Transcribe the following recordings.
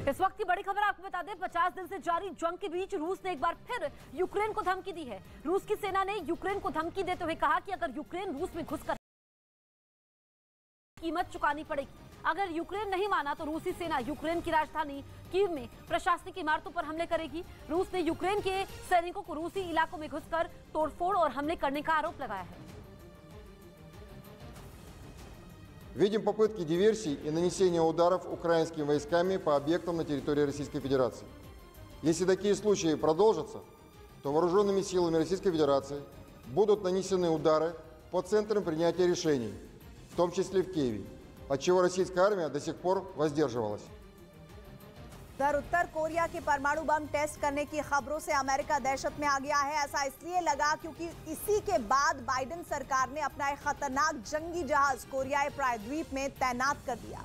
इस वक्त की बड़ी खबर आपको बता दें, 50 दिन से जारी जंग के बीच रूस ने एक बार फिर यूक्रेन को धमकी दी है। रूस की सेना ने यूक्रेन को धमकी देते हुए कहा कि अगर यूक्रेन रूस में घुसकर कीमत चुकानी पड़ेगी। अगर यूक्रेन नहीं माना तो रूसी सेना यूक्रेन की राजधानी कीव में प्रशासनिक इमारतों पर हमले करेगी। रूस ने यूक्रेन के सैनिकों को रूसी इलाकों में घुसकर तोड़फोड़ और हमले करने का आरोप लगाया है। Видим попытки диверсий и нанесения ударов украинскими войсками по объектам на территории Российской Федерации. Если такие случаи продолжатся, то вооруженными силами Российской Федерации будут нанесены удары по центрам принятия решений, в том числе в Киеве, от чего российская армия до сих пор воздерживалась. उत्तर कोरिया के परमाणु बम टेस्ट करने की खबरों से अमेरिका दहशत में आ गया है। ऐसा इसलिए लगा क्योंकि इसी के बाद बाइडेन सरकार ने अपना एक खतरनाक जंगी जहाज कोरियाई प्रायद्वीप में तैनात कर दिया,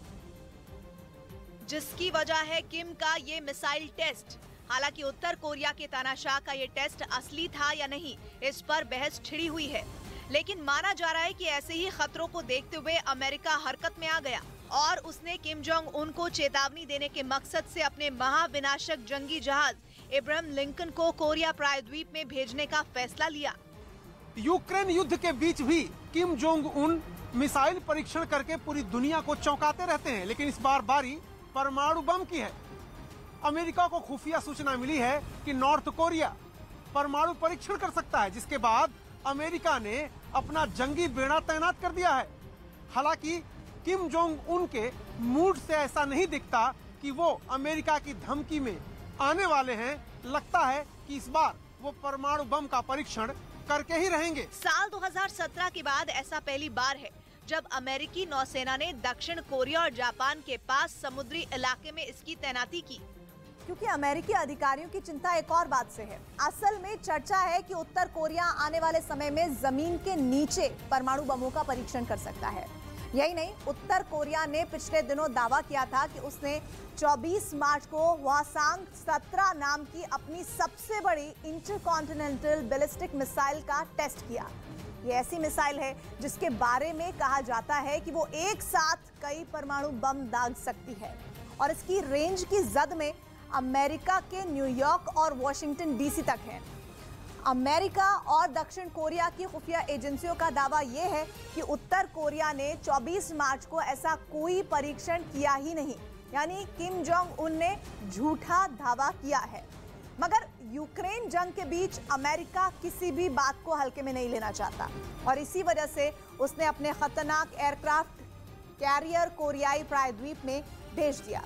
जिसकी वजह है किम का ये मिसाइल टेस्ट। हालांकि उत्तर कोरिया के तानाशाह का ये टेस्ट असली था या नहीं, इस पर बहस छिड़ी हुई है। लेकिन माना जा रहा है कि ऐसे ही खतरों को देखते हुए अमेरिका हरकत में आ गया और उसने किम जोंग उन को चेतावनी देने के मकसद से अपने महाविनाशक जंगी जहाज इब्राहिम लिंकन को कोरिया प्रायद्वीप में भेजने का फैसला लिया। यूक्रेन युद्ध के बीच भी किम जोंग उन मिसाइल परीक्षण करके पूरी दुनिया को चौंकाते रहते हैं, लेकिन इस बार बारी परमाणु बम की है। अमेरिका को खुफिया सूचना मिली है कि नॉर्थ कोरिया परमाणु परीक्षण कर सकता है, जिसके बाद अमेरिका ने अपना जंगी बेड़ा तैनात कर दिया है। हालांकि किम जोंग उन के मूड से ऐसा नहीं दिखता कि वो अमेरिका की धमकी में आने वाले हैं। लगता है कि इस बार वो परमाणु बम का परीक्षण करके ही रहेंगे। साल 2017 के बाद ऐसा पहली बार है जब अमेरिकी नौसेना ने दक्षिण कोरिया और जापान के पास समुद्री इलाके में इसकी तैनाती की। क्योंकि अमेरिकी अधिकारियों की चिंता एक और बात से है। असल में चर्चा है कि उत्तर कोरिया आने वाले समय में जमीन के नीचे परमाणु बमों का परीक्षण कर सकता है। यही नहीं, उत्तर कोरिया ने पिछले दिनों दावा किया था कि उसने 24 मार्च को हवासांग 17 नाम की अपनी सबसे बड़ी इंटरकॉन्टिनेंटल बैलिस्टिक मिसाइल का टेस्ट किया। ये ऐसी मिसाइल है जिसके बारे में कहा जाता है कि वो एक साथ कई परमाणु बम दाग सकती है और इसकी रेंज की जद में अमेरिका के न्यूयॉर्क और वॉशिंगटन डीसी तक है। अमेरिका और दक्षिण कोरिया की खुफिया एजेंसियों का दावा यह है कि उत्तर कोरिया ने 24 मार्च को ऐसा कोई परीक्षण किया ही नहीं, यानी किम जोंग उन ने झूठा दावा किया है। मगर यूक्रेन जंग के बीच अमेरिका किसी भी बात को हल्के में नहीं लेना चाहता और इसी वजह से उसने अपने खतरनाक एयरक्राफ्ट कैरियर कोरियाई प्रायद्वीप में भेज दिया।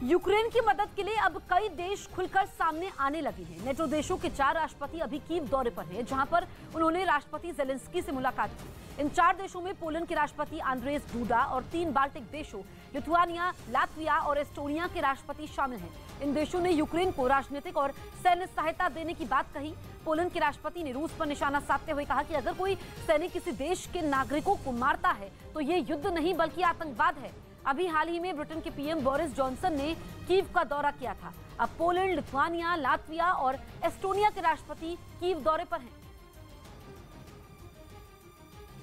यूक्रेन की मदद के लिए अब कई देश खुलकर सामने आने लगे हैं। नेटो देशों के 4 राष्ट्रपति अभी कीव दौरे पर हैं, जहां पर उन्होंने राष्ट्रपति ज़ेलेंस्की से मुलाकात की। इन 4 देशों में पोलैंड के राष्ट्रपति आंद्रेस डूडा और 3 बाल्टिक देशों लिथुआनिया, लातविया और एस्टोनिया के राष्ट्रपति शामिल हैं। इन देशों ने यूक्रेन को राजनीतिक और सैन्य सहायता देने की बात कही। पोलैंड के राष्ट्रपति ने रूस पर निशाना साधते हुए कहा कि अगर कोई सैनिक किसी देश के नागरिकों को मारता है तो ये युद्ध नहीं बल्कि आतंकवाद है। अभी हाल ही में ब्रिटेन के पीएम बोरिस जॉनसन ने कीव का दौरा किया था। अब पोलैंड, लिथुआनिया, लातविया और एस्टोनिया के राष्ट्रपति कीव दौरे पर हैं।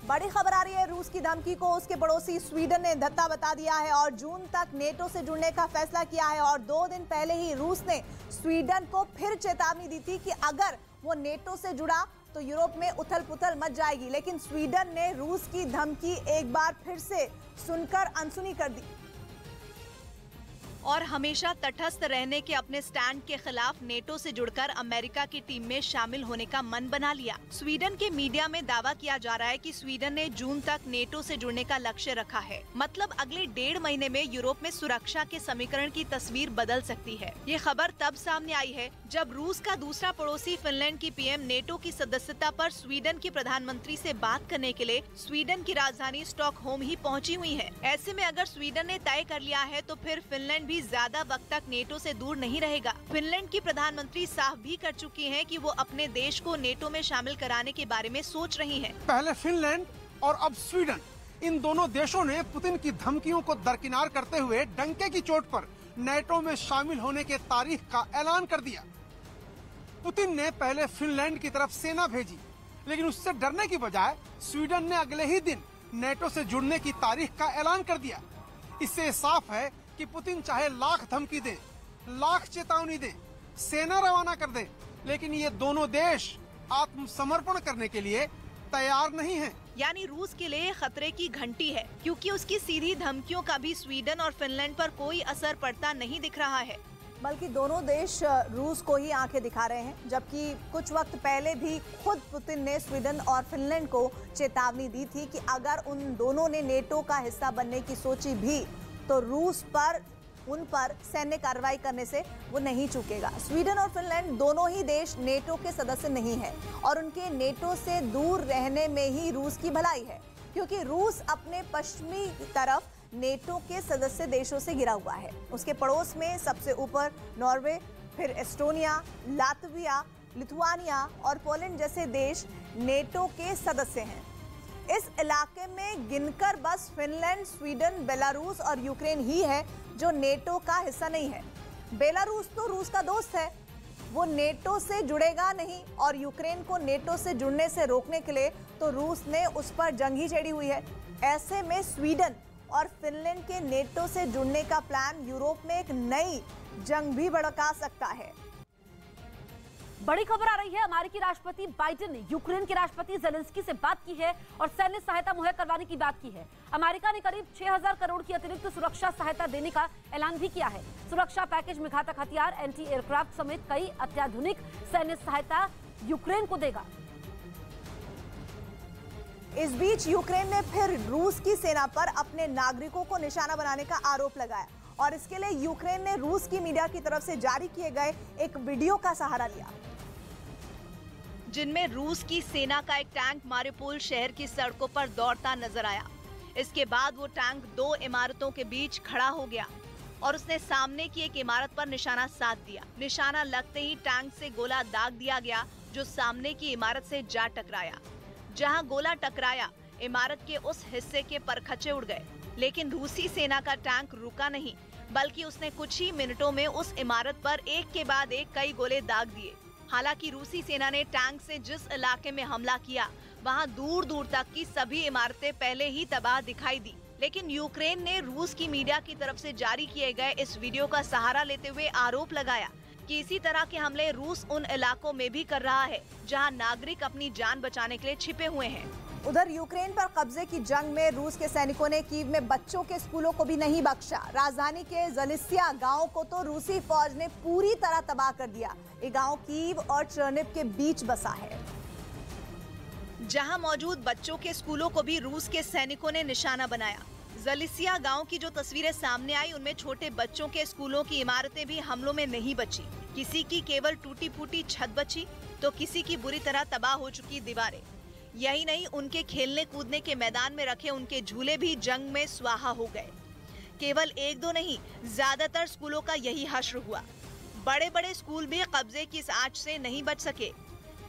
बड़ी खबर आ रही है, रूस की धमकी को उसके पड़ोसी स्वीडन ने धत्ता बता दिया है और जून तक नेटो से जुड़ने का फैसला किया है। और 2 दिन पहले ही रूस ने स्वीडन को फिर चेतावनी दी थी कि अगर वो नेटो से जुड़ा तो यूरोप में उथल पुथल मच जाएगी। लेकिन स्वीडन ने रूस की धमकी एक बार फिर से सुनकर अनसुनी कर दी और हमेशा तटस्थ रहने के अपने स्टैंड के खिलाफ नेटो से जुड़कर अमेरिका की टीम में शामिल होने का मन बना लिया। स्वीडन के मीडिया में दावा किया जा रहा है कि स्वीडन ने जून तक नेटो से जुड़ने का लक्ष्य रखा है। मतलब अगले 1.5 महीने में यूरोप में सुरक्षा के समीकरण की तस्वीर बदल सकती है। ये खबर तब सामने आई है जब रूस का दूसरा पड़ोसी फिनलैंड की पीएम नेटो की सदस्यता पर स्वीडन के प्रधानमंत्री से बात करने के लिए स्वीडन की राजधानी स्टॉकहोम ही पहुंची हुई है। ऐसे में अगर स्वीडन ने तय कर लिया है तो फिर फिनलैंड भी ज्यादा वक्त तक नेटो से दूर नहीं रहेगा। फिनलैंड की प्रधानमंत्री साफ भी कर चुकी हैं कि वो अपने देश को नेटो में शामिल कराने के बारे में सोच रही हैं। पहले फिनलैंड और अब स्वीडन, इन दोनों देशों ने पुतिन की धमकियों को दरकिनार करते हुए डंके की चोट पर नेटो में शामिल होने के तारीख का ऐलान कर दिया। पुतिन ने पहले फिनलैंड की तरफ सेना भेजी, लेकिन उससे डरने की बजाय स्वीडन ने अगले ही दिन नेटो से जुड़ने की तारीख का ऐलान कर दिया। इससे साफ है कि पुतिन चाहे लाख धमकी दें, लाख चेतावनी दें, सेना रवाना कर दें, लेकिन ये दोनों देश आत्मसमर्पण करने के लिए तैयार नहीं हैं। यानी रूस के लिए खतरे की घंटी है, क्योंकि उसकी सीधी धमकियों का भी स्वीडन और फिनलैंड पर कोई असर पड़ता नहीं दिख रहा है। बल्कि दोनों देश रूस को ही आंखें दिखा रहे हैं, जबकि कुछ वक्त पहले भी खुद पुतिन ने स्वीडन और फिनलैंड को चेतावनी दी थी कि अगर उन दोनों ने नेटो का हिस्सा बनने की सोची भी तो रूस पर उन पर सैन्य कार्रवाई करने से वो नहीं चूकेगा। स्वीडन और फिनलैंड दोनों ही देश नेटो के सदस्य नहीं है और उनके नेटो से दूर रहने में ही रूस की भलाई है, क्योंकि रूस अपने पश्चिमी तरफ नेटो के सदस्य देशों से घिरा हुआ है। उसके पड़ोस में सबसे ऊपर नॉर्वे, फिर एस्टोनिया, लातविया, लिथुआनिया और पोलैंड जैसे देश नेटो के सदस्य हैं। इस इलाके में गिनकर बस फिनलैंड, स्वीडन, बेलारूस और यूक्रेन ही है जो नेटो का हिस्सा नहीं है। बेलारूस तो रूस का दोस्त है, वो नेटो से जुड़ेगा नहीं, और यूक्रेन को नेटो से जुड़ने से रोकने के लिए तो रूस ने उस पर जंग ही छेड़ी हुई है। ऐसे में स्वीडन और फिनलैंड के नेटो से जुड़ने का प्लान यूरोप में एक नई जंग भी भड़का सकता है। बड़ी खबर आ रही है, अमेरिकी राष्ट्रपति बाइडेन ने यूक्रेन के राष्ट्रपति जेलेंस्की से बात की है और सैन्य सहायता मुहैया करवाने की बात की है। अमेरिका ने करीब 6000 करोड़ की अतिरिक्त सुरक्षा सहायता देने का ऐलान भी किया है। सुरक्षा पैकेज में घातक हथियार, एंटी एयरक्राफ्ट समेत कई अत्याधुनिक सैन्य सहायता यूक्रेन को देगा। इस बीच यूक्रेन ने फिर रूस की सेना पर अपने नागरिकों को निशाना बनाने का आरोप लगाया और इसके लिए यूक्रेन ने रूस की मीडिया की तरफ से जारी किए गए एक वीडियो का सहारा लिया, जिनमें रूस की सेना का एक टैंक मारिउपोल शहर की सड़कों पर दौड़ता नजर आया। इसके बाद वो टैंक दो इमारतों के बीच खड़ा हो गया और उसने सामने की एक इमारत पर निशाना साध दिया। निशाना लगते ही टैंक से गोला दाग दिया गया, जो सामने की इमारत से जा टकराया। जहां गोला टकराया, इमारत के उस हिस्से के परखच्चे उड़ गए, लेकिन रूसी सेना का टैंक रुका नहीं, बल्कि उसने कुछ ही मिनटों में उस इमारत पर एक के बाद एक कई गोले दाग दिए। हालांकि रूसी सेना ने टैंक से जिस इलाके में हमला किया, वहां दूर दूर तक की सभी इमारतें पहले ही तबाह दिखाई दी। लेकिन यूक्रेन ने रूस की मीडिया की तरफ से जारी किए गए इस वीडियो का सहारा लेते हुए आरोप लगाया कि इसी तरह के हमले रूस उन इलाकों में भी कर रहा है जहां नागरिक अपनी जान बचाने के लिए छिपे हुए हैं। उधर यूक्रेन पर कब्जे की जंग में रूस के सैनिकों ने कीव में बच्चों के स्कूलों को भी नहीं बख्शा। राजधानी के ज़लिस्या गांव को तो रूसी फौज ने पूरी तरह तबाह कर दिया। ये गांव कीव और चर्निव के बीच बसा है, जहां मौजूद बच्चों के स्कूलों को भी रूस के सैनिकों ने निशाना बनाया। ज़लिस्या गांव की जो तस्वीरें सामने आई, उनमें छोटे बच्चों के स्कूलों की इमारतें भी हमलों में नहीं बची। किसी की केवल टूटी फूटी छत बची, तो किसी की बुरी तरह तबाह हो चुकी दीवारें। यही नहीं, उनके खेलने कूदने के मैदान में रखे उनके झूले भी जंग में स्वाहा हो गए। केवल एक दो नहीं, ज्यादातर स्कूलों का यही हश्र हुआ। बड़े बड़े स्कूल भी कब्जे की इस आंच से नहीं बच सके।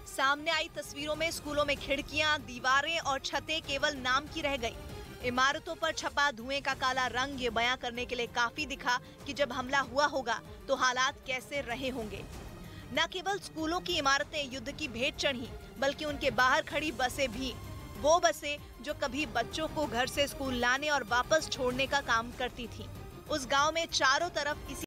सामने आई तस्वीरों में स्कूलों में खिड़कियां, दीवारें और छतें केवल नाम की रह गई। इमारतों पर छपा धुएं का काला रंग ये बयां करने के लिए काफी दिखा कि जब हमला हुआ होगा तो हालात कैसे रहे होंगे। न केवल स्कूलों की इमारतें युद्ध की भेंट चढ़ी, बल्कि उनके बाहर खड़ी बसें भी, वो बसें जो कभी बच्चों को घर से स्कूल लाने और वापस छोड़ने का काम करती थीं। उस गांव में चारों तरफ इसी